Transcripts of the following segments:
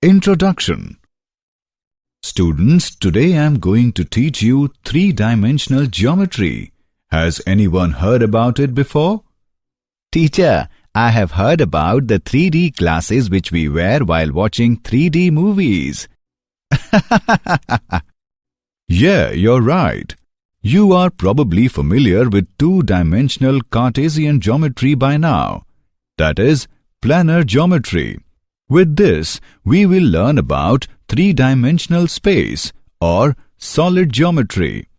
Introduction. Students, today I am going to teach you three-dimensional geometry. Has anyone heard about it before? Teacher, I have heard about the 3D glasses which we wear while watching 3D movies. Yeah, you're right. You are probably familiar with two-dimensional Cartesian geometry by now. That is, planar geometry. With this, we will learn about three-dimensional space or solid geometry.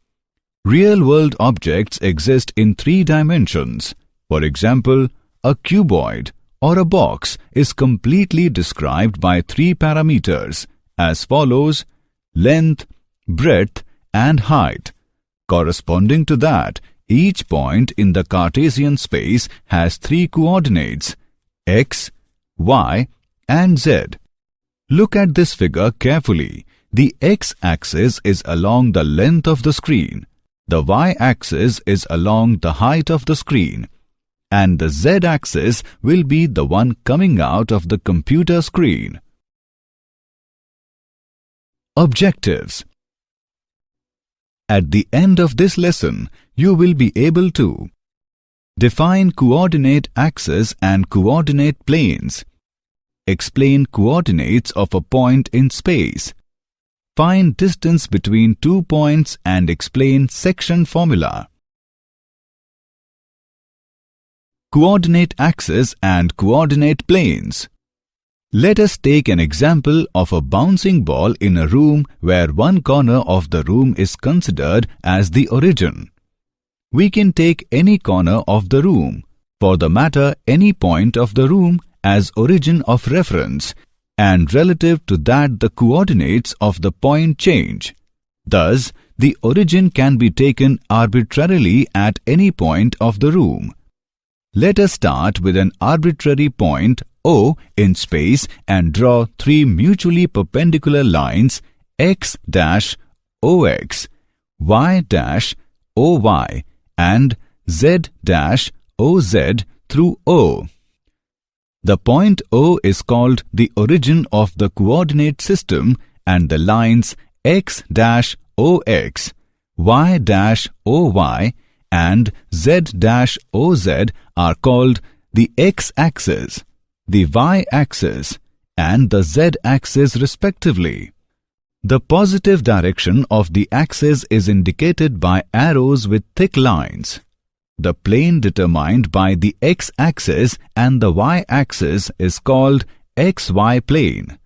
Real-world objects exist in three dimensions. For example, a cuboid or a box is completely described by three parameters as follows: length, breadth, and height. Corresponding to that, each point in the Cartesian space has three coordinates: x, y, and z. Look at this figure carefully. The x-axis is along the length of the screen, the y-axis is along the height of the screen, and the z-axis will be the one coming out of the computer screen. Objectives. At the end of this lesson, you will be able to define coordinate axes and coordinate planes, explain coordinates of a point in space, find distance between 2 points and explain section formula. Coordinate axes and coordinate planes. Let us take an example of a bouncing ball in a room where one corner of the room is considered as the origin. We can take any corner of the room, for the matter any point of the room, as origin of reference, and relative to that the coordinates of the point change. Thus, the origin can be taken arbitrarily at any point of the room. Let us start with an arbitrary point O in space and draw three mutually perpendicular lines x-ox, y-oy, and z-oz through O. The point O is called the origin of the coordinate system, and the lines x-ox, y-oy, and z-oz are called the x-axis, the y-axis, and the z-axis respectively. The positive direction of the axis is indicated by arrows with thick lines. The plane determined by the x-axis and the y-axis is called xy plane,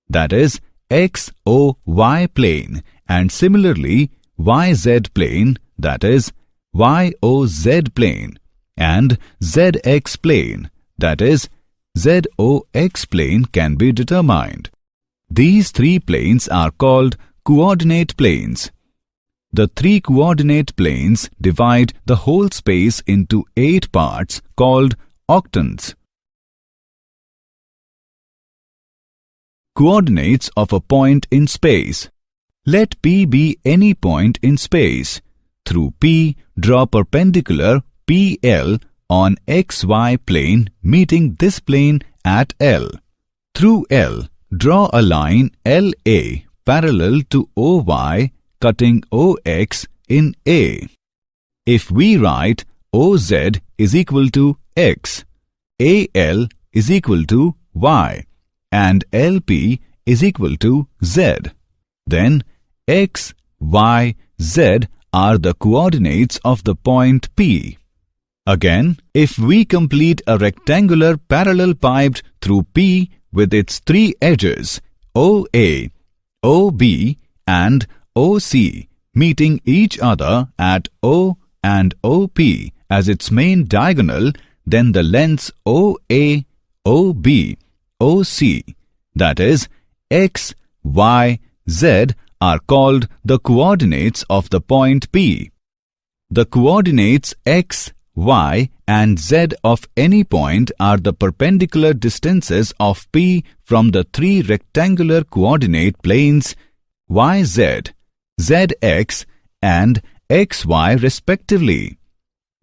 that is, xoy plane, and similarly yz plane, that is, yoz plane, and zx plane, that is, zox plane can be determined. These three planes are called coordinate planes. The three coordinate planes divide the whole space into 8 parts called octants. Coordinates of a point in space. Let P be any point in space. Through P, draw perpendicular PL on xy plane meeting this plane at L. Through L, draw a line LA parallel to OY cutting OX in A. If we write OZ is equal to X, AL is equal to Y, and LP is equal to Z, then X, Y, Z are the coordinates of the point P. Again, if we complete a rectangular parallel piped through P with its three edges, OA, OB, and OC, meeting each other at O and OP as its main diagonal, then the lengths OA, OB, OC, that is, X, Y, Z, are called the coordinates of the point P. The coordinates X, Y, and Z of any point are the perpendicular distances of P from the three rectangular coordinate planes YZ, ZX, and XY respectively.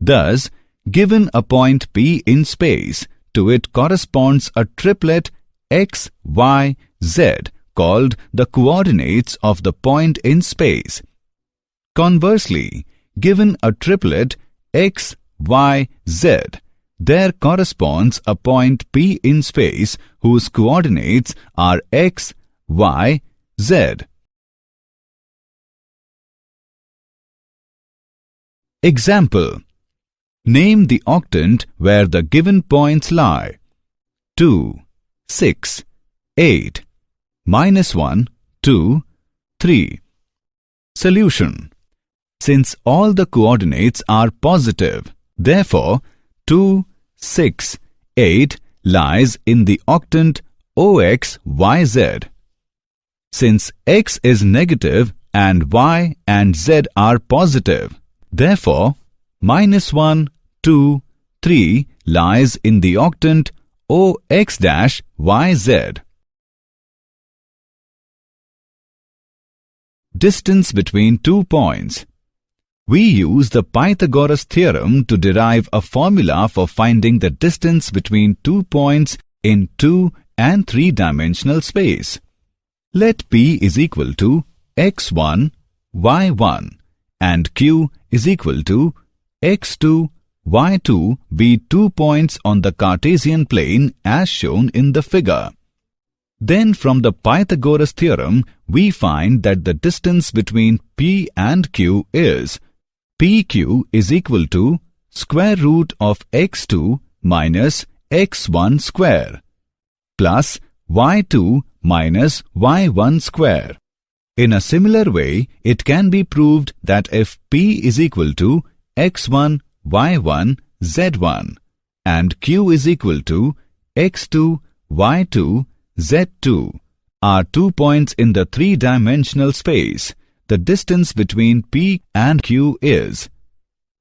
Thus, given a point P in space, to it corresponds a triplet X, Y, z called the coordinates of the point in space. Conversely, given a triplet x, y, z, there corresponds a point P in space whose coordinates are x, y, z. Example: name the octant where the given points lie. 2, 6, 8, -1, 2, 3. Solution: since all the coordinates are positive, therefore 2, 6, 8 lies in the octant OXYZ. Since x is negative and y and z are positive, therefore -1, 2, 3 lies in the octant OX-YZ. Distance between two points. We use the Pythagoras theorem to derive a formula for finding the distance between two points in 2 and 3-dimensional space. Let P is equal to x1, y1 and Q is equal to x2, y2 be 2 points on the Cartesian plane as shown in the figure. Then from the Pythagoras theorem, we find that the distance between P and Q is PQ is equal to square root of x2 minus x1 square plus y2 minus y1 square. In a similar way, it can be proved that if P is equal to x1, y1, z1 and Q is equal to x2, y2, z2 are 2 points in the 3-dimensional space, the distance between P and Q is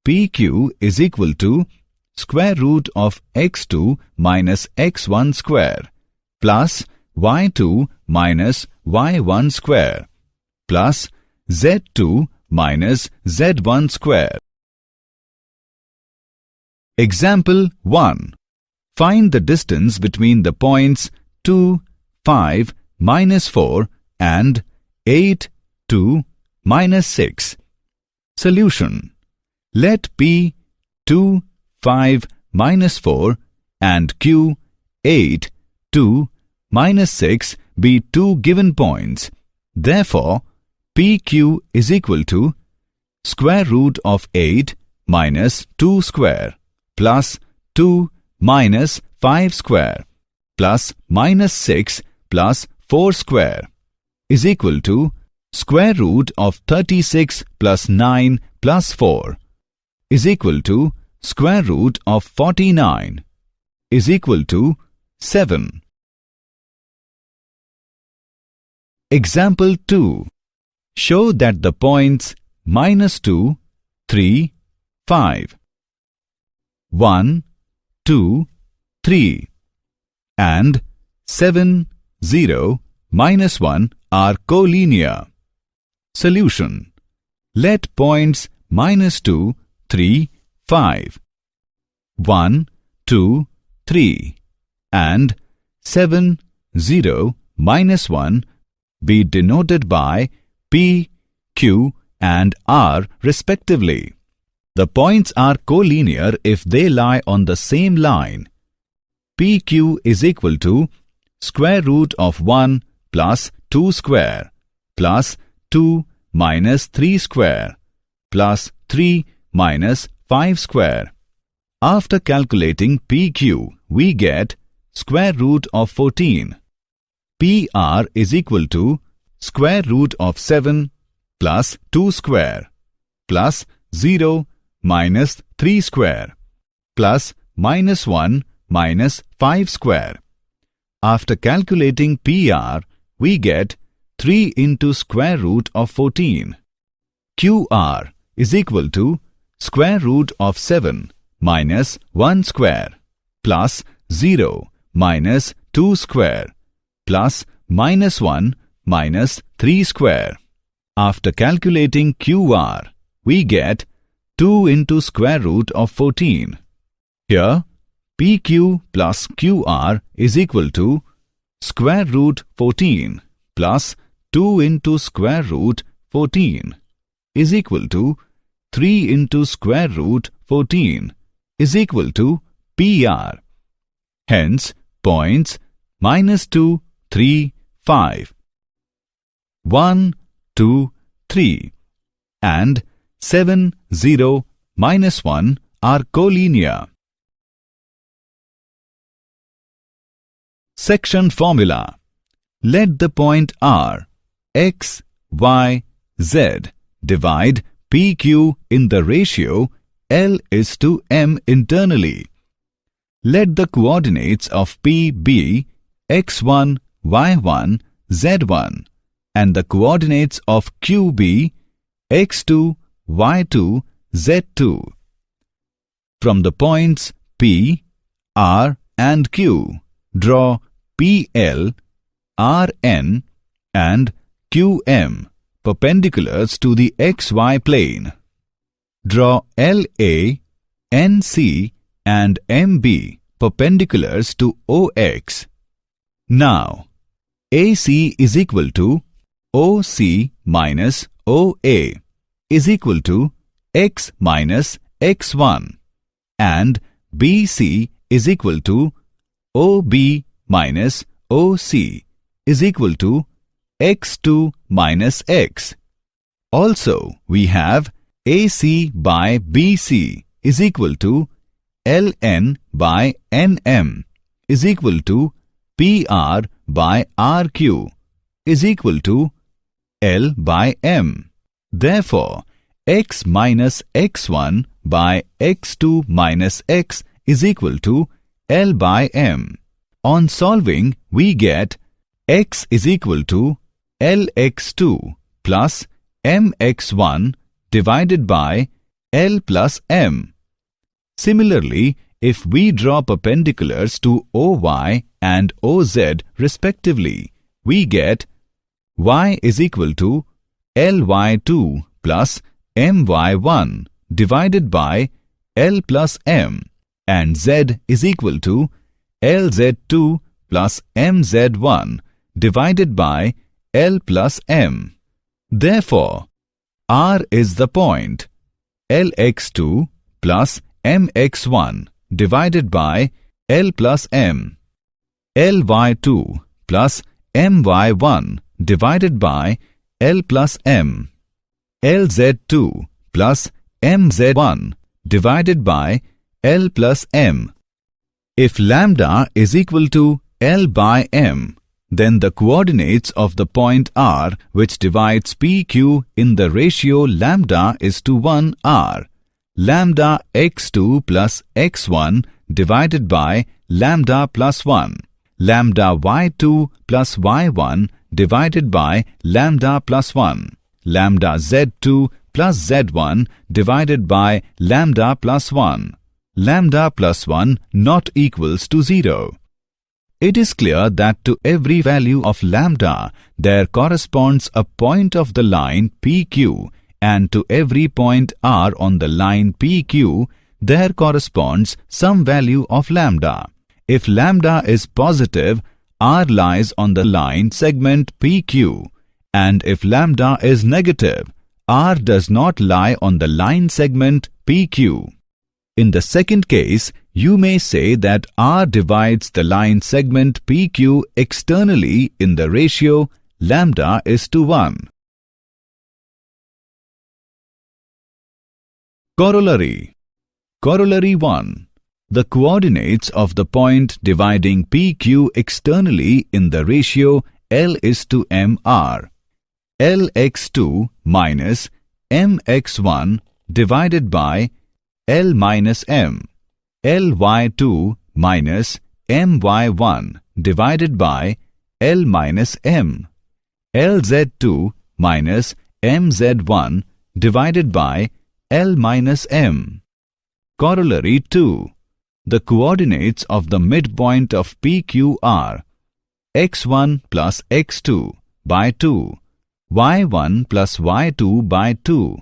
PQ is equal to square root of x2 minus x1 square plus y2 minus y1 square plus z2 minus z1 square. Example 1. Find the distance between the points 2, 5, -4 and 8, 2, -6. Solution: let P 2, 5, -4 and Q 8, 2, -6 be two given points. Therefore, PQ is equal to square root of 8 minus 2 square plus 2 minus 5 square plus -6 plus 4 square is equal to square root of 36 plus 9 plus 4 is equal to square root of 49 is equal to 7. Example 2. Show that the points -2, 3, 5, 1, 2, 3 and 7, 0, -1 are collinear. Solution: let points -2, 3, 5, 1, 2, 3 and 7, 0, -1 be denoted by P, Q and R respectively. The points are collinear if they lie on the same line. PQ is equal to square root of 1 plus 2 square plus 2 minus 3 square plus 3 minus 5 square. After calculating PQ, we get square root of 14. PR is equal to square root of 7 plus 2 square plus 0 minus 3 square plus -1 minus 5 square. After calculating PR, we get 3 into square root of 14. QR is equal to square root of 7 minus 1 square plus 0 minus 2 square plus -1 minus 3 square. After calculating QR, we get 2 into square root of 14. Here, PQ plus QR is equal to square root 14 plus 2 into square root 14 is equal to 3 into square root 14 is equal to PR. Hence, points -2, 3, 5, 1, 2, 3 and 7, 0, -1 are collinear. Section formula. Let the point R, X, Y, Z divide PQ in the ratio L:M internally. Let the coordinates of P be x1, y1, z1 and the coordinates of Q be x2, y2, z2. From the points P, R and Q, draw PL, RN and QM perpendiculars to the XY plane. Draw LA, NC and MB perpendiculars to OX. Now, AC is equal to OC minus OA is equal to X minus X1 and BC is equal to OB minus OC is equal to X2 minus X. Also, we have AC by BC is equal to LN by NM is equal to PR by RQ is equal to L by M. Therefore, X minus X1 by X2 minus X is equal to L by M. On solving, we get X is equal to LX2 plus MX1 divided by L plus M. Similarly, if we draw perpendiculars to OY and OZ respectively, we get Y is equal to LY2 plus MY1 divided by L plus M and Z is equal to LZ2 plus MZ1 divided by L plus M. Therefore, R is the point LX2 plus MX1 divided by L plus M. LY2 plus MY1 divided by L plus M. LZ2 plus MZ1 divided by L plus M. If lambda is equal to L by M, then the coordinates of the point R which divides PQ in the ratio lambda is to 1 are lambda x2 plus x1 divided by lambda plus 1, lambda y2 plus y1 divided by lambda plus 1, lambda z2 plus z1 divided by lambda plus 1, lambda plus 1 not equals to 0. It is clear that to every value of lambda, there corresponds a point of the line PQ, and to every point R on the line PQ, there corresponds some value of lambda. If lambda is positive, R lies on the line segment PQ, and if lambda is negative, R does not lie on the line segment PQ. In the second case, you may say that R divides the line segment PQ externally in the ratio lambda is to 1. Corollary. Corollary 1. The coordinates of the point dividing PQ externally in the ratio L is to M are LX2 minus MX1 divided by L minus M, LY2 minus MY1 divided by L minus M, LZ2 minus MZ1 divided by L minus M. Corollary 2. The coordinates of the midpoint of PQ are x1 plus x2 by 2, y1 plus y2 by 2,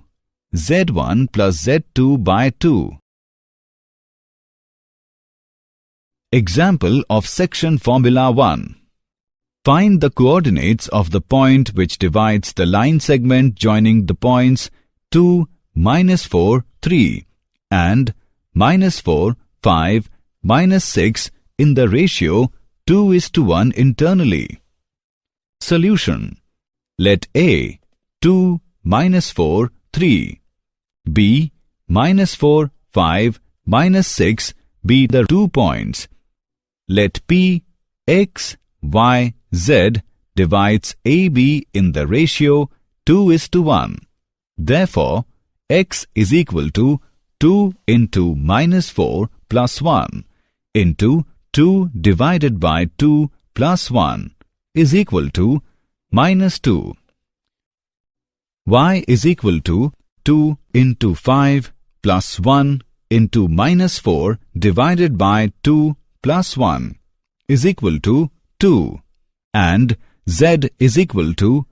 z1 plus z2 by 2. Example of section formula 1. Find the coordinates of the point which divides the line segment joining the points 2, -4, 3 and -4, 5, -6 in the ratio 2:1 internally. Solution. Let A 2, -4, 3, B -4, 5, -6 be the 2 points. Let P, X, Y, Z divides AB in the ratio 2:1. Therefore, X is equal to 2 into -4 plus 1 into 2 divided by 2 plus 1 is equal to -2. Y is equal to 2 into 5 plus 1 into -4 divided by 2 plus 1 is equal to 2, and Z is equal to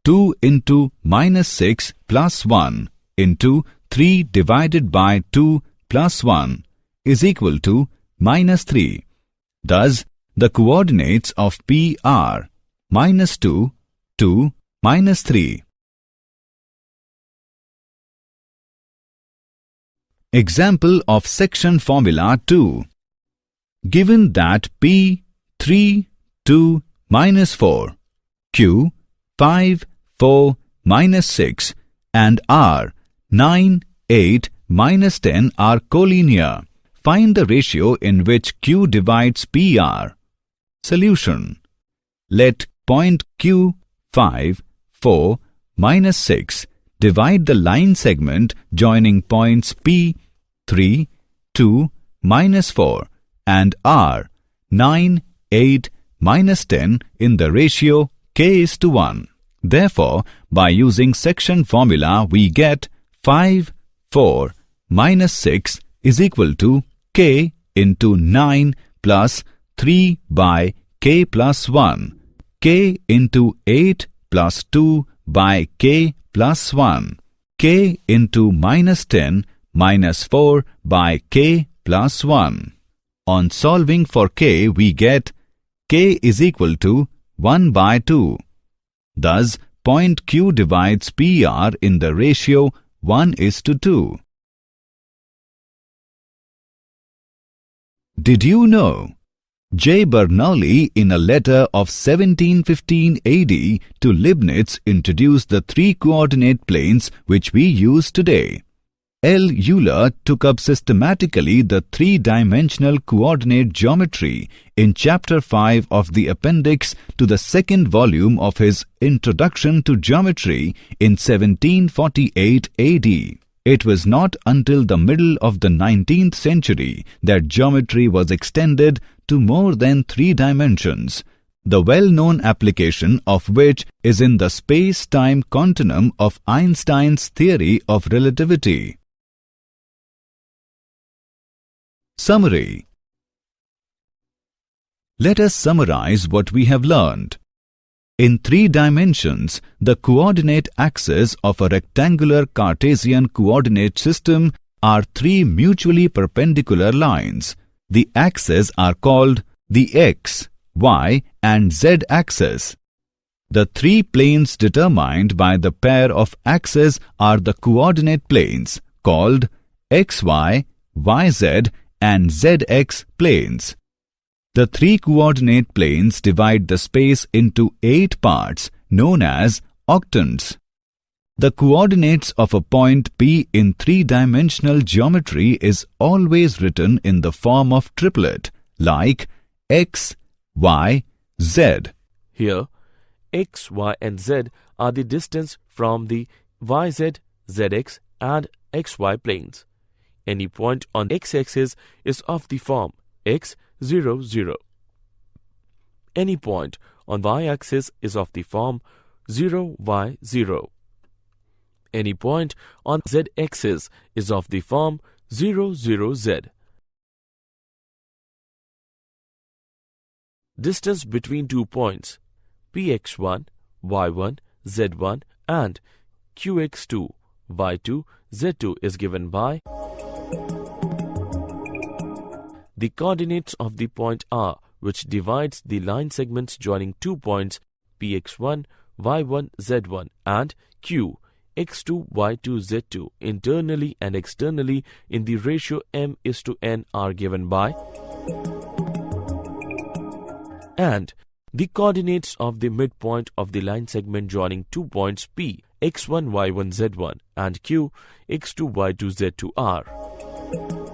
2 into -6 plus 1 into 3 divided by 2 plus 1 is equal to -3. Thus, the coordinates of P are -2, 2, -3. Example of section formula 2. Given that P 3, 2, -4, Q 5, 4, -6 and R 9, 8, -10 are collinear, find the ratio in which Q divides PR. Solution. Let point Q 5, 4, -6 divide the line segment joining points P 3, 2, -4 and R 9, 8, -10 in the ratio k:1. Therefore, by using section formula we get 5, 4, -6 is equal to k into 9 plus 3 by k plus 1, k into 8 plus 2 by k plus 1, k into -10 minus 4 by k plus 1. On solving for k, we get k is equal to 1 by 2. Thus, point Q divides PR in the ratio 1:2. Did you know? J. Bernoulli, in a letter of 1715 AD to Leibniz, introduced the 3 coordinate planes which we use today. L. Euler took up systematically the 3-dimensional coordinate geometry in Chapter 5 of the appendix to the 2nd volume of his Introduction to Geometry in 1748 AD. It was not until the middle of the 19th century that geometry was extended to more than 3 dimensions, the well-known application of which is in the space-time continuum of Einstein's theory of relativity. Summary. Let us summarize what we have learned. In 3 dimensions, the coordinate axes of a rectangular Cartesian coordinate system are 3 mutually perpendicular lines. The axes are called the x, y and z axes. The 3 planes determined by the pair of axes are the coordinate planes called xy, yz and zx planes. The 3 coordinate planes divide the space into 8 parts known as octants. The coordinates of a point P in 3-dimensional geometry is always written in the form of triplet like x, y, z. Here, x, y and z are the distance from the yz, zx and xy planes. Any point on x-axis is of the form x, 0, 0. Any point on y-axis is of the form 0, y, 0. Any point on z-axis is of the form 0, 0, z. Distance between 2 points px1, y1, z1 and qx2, y2, z2 is given by the coordinates of the point are which divides the line segments joining 2 points Px1, y1, z1 and Q, x2, y2, z2 internally and externally in the ratio m:n are given by, and the coordinates of the midpoint of the line segment joining 2 points P, x1, y1, z1 and Q, x2, y2, z2 are.